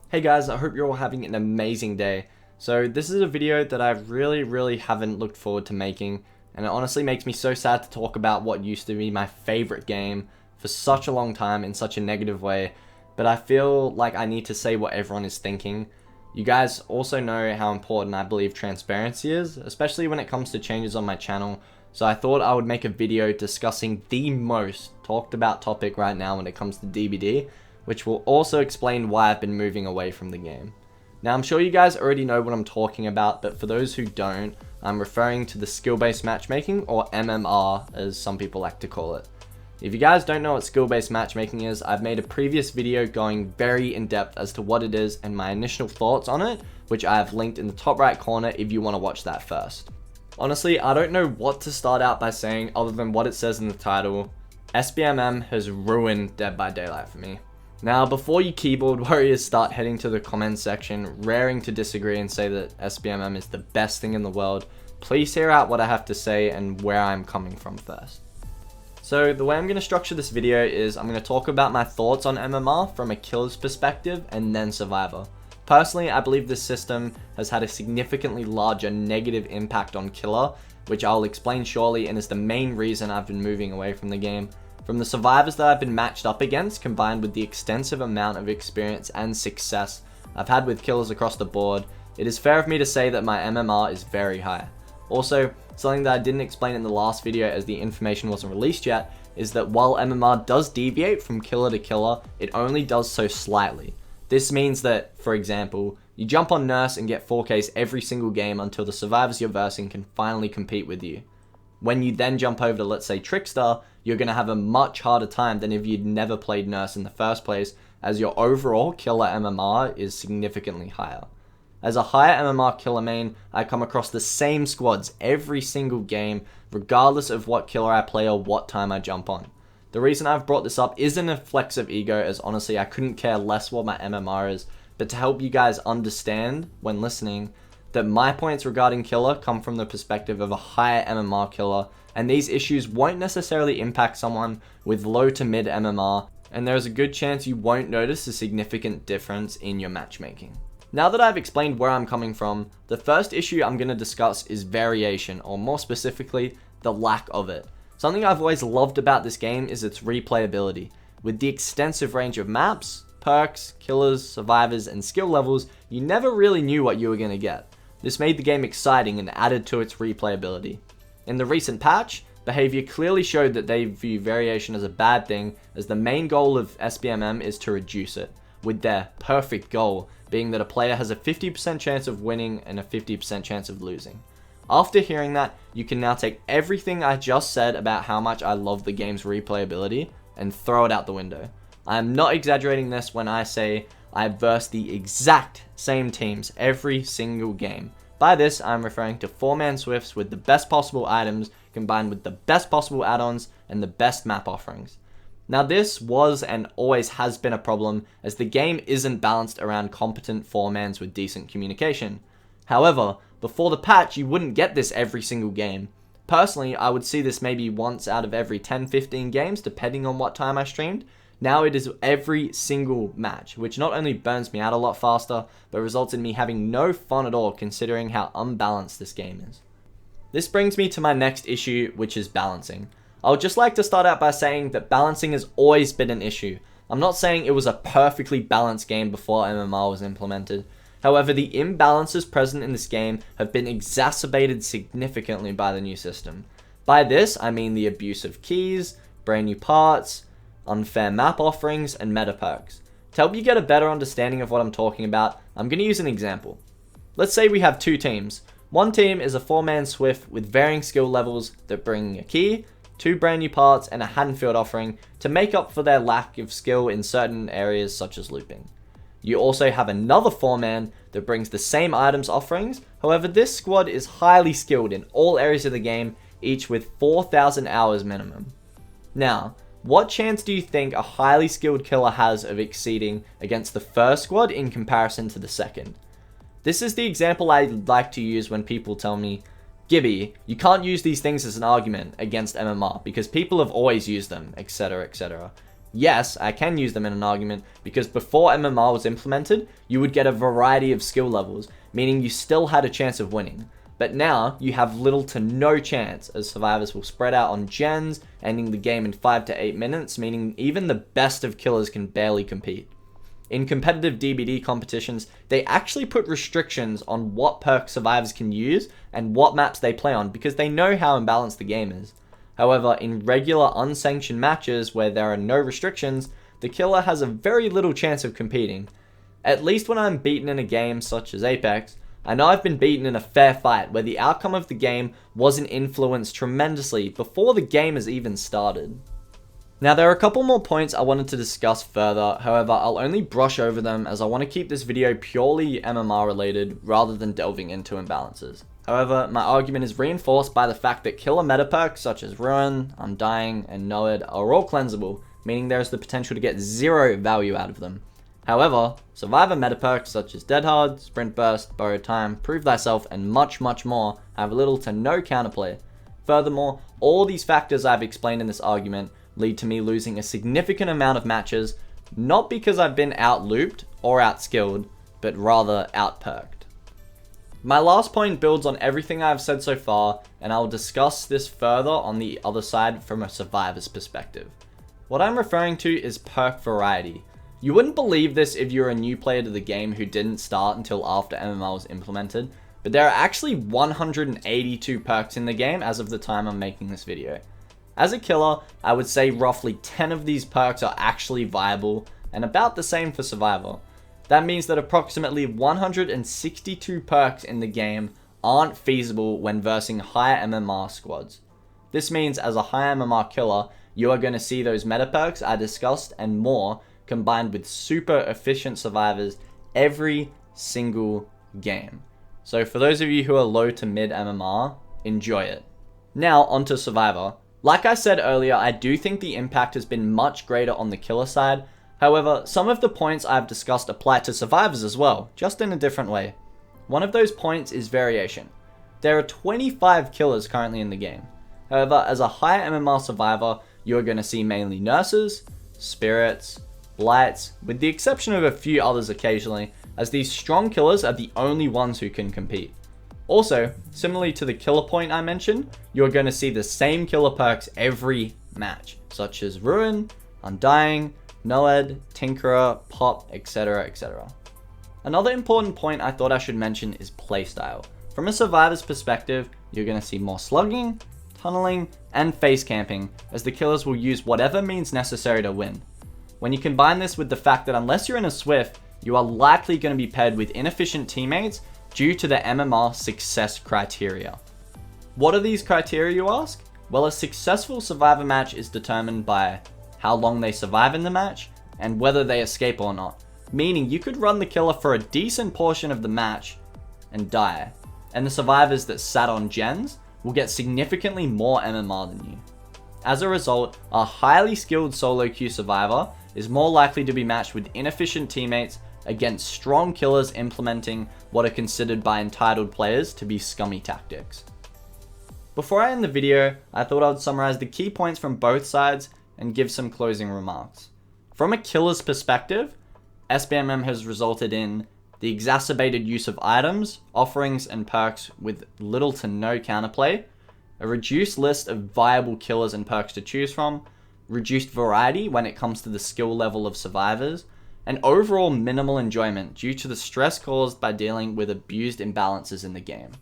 Hey guys, I hope you're all having an amazing day. So this is a video that I really haven't looked forward to making, and it honestly makes me so sad to talk about what used to be my favorite game for such a long time in such a negative way, but I feel like I need to say what everyone is thinking. You guys also know how important I believe transparency is, especially when it comes to changes on my channel, so I thought I would make a video discussing the most talked about topic right now when it comes to DBD, which will also explain why I've been moving away from the game. Now, I'm sure you guys already know what I'm talking about, but for those who don't, I'm referring to the skill-based matchmaking, or MMR as some people like to call it. If you guys don't know what skill-based matchmaking is, I've made a previous video going very in-depth as to what it is and my initial thoughts on it, which I have linked in the top right corner if you want to watch that first. Honestly, I don't know what to start out by saying other than what it says in the title. SBMM has ruined Dead by Daylight for me. Now, before you keyboard warriors start heading to the comments section, raring to disagree and say that SBMM is the best thing in the world, please hear out what I have to say and where I'm coming from first. So the way I'm going to structure this video is I'm going to talk about my thoughts on MMR from a killer's perspective and then survivor. Personally, I believe this system has had a significantly larger negative impact on killer, which I'll explain shortly and is the main reason I've been moving away from the game. From the survivors that I've been matched up against, combined with the extensive amount of experience and success I've had with killers across the board, it is fair of me to say that my MMR is very high. Also, something that I didn't explain in the last video as the information wasn't released yet, is that while MMR does deviate from killer to killer, it only does so slightly. This means that, for example, you jump on Nurse and get 4Ks every single game until the survivors you're versing can finally compete with you. When you then jump over to, let's say, Trickstar, you're going to have a much harder time than if you'd never played Nurse in the first place, as your overall killer MMR is significantly higher. As a higher MMR killer main, I come across the same squads every single game, regardless of what killer I play or what time I jump on. The reason I've brought this up isn't a flex of ego, as honestly I couldn't care less what my MMR is, but to help you guys understand, when listening, that my points regarding killer come from the perspective of a higher MMR killer, and these issues won't necessarily impact someone with low to mid MMR, and there is a good chance you won't notice a significant difference in your matchmaking. Now that I've explained where I'm coming from, the first issue I'm going to discuss is variation, or more specifically, the lack of it. Something I've always loved about this game is its replayability. With the extensive range of maps, perks, killers, survivors, and skill levels, you never really knew what you were going to get. This made the game exciting and added to its replayability. In the recent patch, Behavior clearly showed that they view variation as a bad thing, as the main goal of SBMM is to reduce it, with their perfect goal being that a player has a 50% chance of winning and a 50% chance of losing. After hearing that, you can now take everything I just said about how much I love the game's replayability and throw it out the window. I am not exaggerating this when I say I verse the exact same teams every single game. By this, I'm referring to 4-man Swifts with the best possible items combined with the best possible add-ons and the best map offerings. Now this was and always has been a problem, as the game isn't balanced around competent 4-mans with decent communication. However, before the patch you wouldn't get this every single game. Personally, I would see this maybe once out of every 10-15 games depending on what time I streamed. Now it is every single match, which not only burns me out a lot faster, but results in me having no fun at all considering how unbalanced this game is. This brings me to my next issue, which is balancing. I would just like to start out by saying that balancing has always been an issue. I'm not saying it was a perfectly balanced game before MMR was implemented. However, the imbalances present in this game have been exacerbated significantly by the new system. By this, I mean the abuse of keys, brand new parts, unfair map offerings, and meta perks. To help you get a better understanding of what I'm talking about, I'm going to use an example. Let's say we have two teams. One team is a 4-man Swift with varying skill levels that bring a key, 2 brand new parts, and a Haddonfield offering to make up for their lack of skill in certain areas such as looping. You also have another 4-man that brings the same items offerings, however this squad is highly skilled in all areas of the game, each with 4,000 hours minimum. Now, what chance do you think a highly skilled killer has of exceeding against the first squad in comparison to the second? This is the example I like to use when people tell me, Gibby, you can't use these things as an argument against MMR because people have always used them, etc, etc. Yes, I can use them in an argument because before MMR was implemented, you would get a variety of skill levels, meaning you still had a chance of winning. But now, you have little to no chance, as survivors will spread out on gens, ending the game in 5 to 8 minutes, meaning even the best of killers can barely compete. In competitive DBD competitions, they actually put restrictions on what perks survivors can use and what maps they play on because they know how imbalanced the game is. However, in regular unsanctioned matches where there are no restrictions, the killer has a very little chance of competing. At least when I'm beaten in a game such as Apex, I know I've been beaten in a fair fight where the outcome of the game wasn't influenced tremendously before the game has even started. Now there are a couple more points I wanted to discuss further, however I'll only brush over them as I want to keep this video purely MMR related rather than delving into imbalances. However, my argument is reinforced by the fact that killer meta perks such as Ruin, Undying, and Knowed are all cleansable, meaning there is the potential to get zero value out of them. However, survivor meta perks such as Dead Hard, Sprint Burst, Borrowed Time, Prove Thyself, and much more have little to no counterplay. Furthermore, all these factors I've explained in this argument lead to me losing a significant amount of matches, not because I've been out-looped or out-skilled, but rather out-perked. My last point builds on everything I've said so far, and I'll discuss this further on the other side from a survivor's perspective. What I'm referring to is perk variety. You wouldn't believe this if you're a new player to the game who didn't start until after MMR was implemented, but there are actually 182 perks in the game as of the time I'm making this video. As a killer, I would say roughly 10 of these perks are actually viable, and about the same for survivor. That means that approximately 162 perks in the game aren't feasible when versing higher MMR squads. This means as a high MMR killer, you are going to see those meta perks I discussed and more combined with super efficient survivors every single game. So for those of you who are low to mid MMR, enjoy it. Now onto survivor. Like I said earlier, I do think the impact has been much greater on the killer side. However, some of the points I've discussed apply to survivors as well, just in a different way. One of those points is variation. There are 25 killers currently in the game. However, as a high MMR survivor, you're going to see mainly nurses, spirits, blights, with the exception of a few others occasionally, as these strong killers are the only ones who can compete. Also, similarly to the killer point I mentioned, you're going to see the same killer perks every match, such as Ruin, Undying, Knowed, Tinkerer, Pop, etc, etc. Another important point I thought I should mention is playstyle. From a survivor's perspective, you're going to see more slugging, tunneling, and face camping, as the killers will use whatever means necessary to win. When you combine this with the fact that unless you're in a Swift, you are likely going to be paired with inefficient teammates due to the MMR success criteria. What are these criteria, you ask? Well, a successful survivor match is determined by how long they survive in the match and whether they escape or not. Meaning you could run the killer for a decent portion of the match and die, and the survivors that sat on gens will get significantly more MMR than you. As a result, a highly skilled solo queue survivor is more likely to be matched with inefficient teammates against strong killers implementing what are considered by entitled players to be scummy tactics. Before I end the video, I thought I would summarize the key points from both sides and give some closing remarks. From a killer's perspective, SBMM has resulted in the exacerbated use of items, offerings, and perks with little to no counterplay, a reduced list of viable killers and perks to choose from, reduced variety when it comes to the skill level of survivors, and overall minimal enjoyment due to the stress caused by dealing with abused imbalances in the game.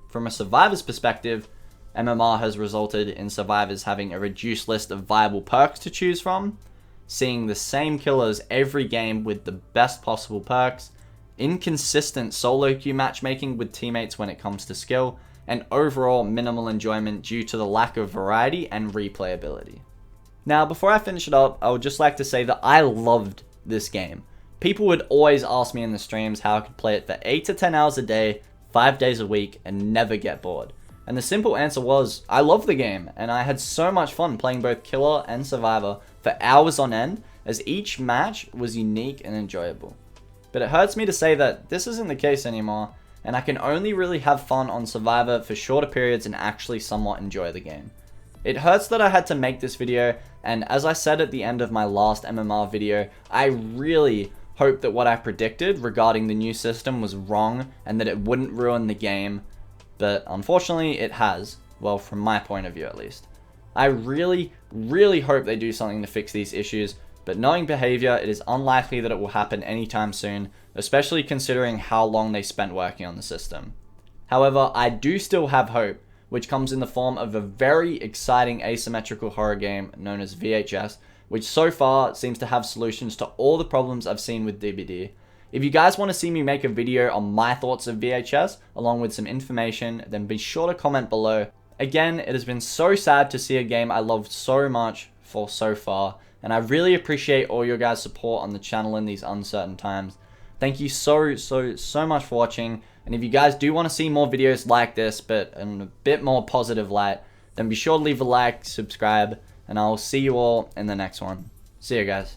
From a survivor's perspective, MMR has resulted in survivors having a reduced list of viable perks to choose from, seeing the same killers every game with the best possible perks, inconsistent solo queue matchmaking with teammates when it comes to skill, and overall minimal enjoyment due to the lack of variety and replayability. Now, before I finish it up, I would just like to say that I loved this game. People would always ask me in the streams how I could play it for 8 to 10 hours a day, 5 days a week, and never get bored. And the simple answer was, I love the game, and I had so much fun playing both Killer and Survivor for hours on end, as each match was unique and enjoyable. But it hurts me to say that this isn't the case anymore, and I can only really have fun on Survivor for shorter periods and actually somewhat enjoy the game. It hurts that I had to make this video And as I said at the end of my last MMR video, I really hope that what I predicted regarding the new system was wrong and that it wouldn't ruin the game, but unfortunately it has. Well, from my point of view at least. I really, really hope they do something to fix these issues, but knowing behavior, it is unlikely that it will happen anytime soon, especially considering how long they spent working on the system. However, I do still have hope, which comes in the form of a very exciting asymmetrical horror game known as VHS, which so far seems to have solutions to all the problems I've seen with DBD. If you guys want to see me make a video on my thoughts of VHS, along with some information, then be sure to comment below. Again, it has been so sad to see a game I loved so much for so far, and I really appreciate all your guys' support on the channel in these uncertain times. Thank you so much for watching, and if you guys do want to see more videos like this, but in a bit more positive light, then be sure to leave a like, subscribe, and I'll see you all in the next one. See you guys.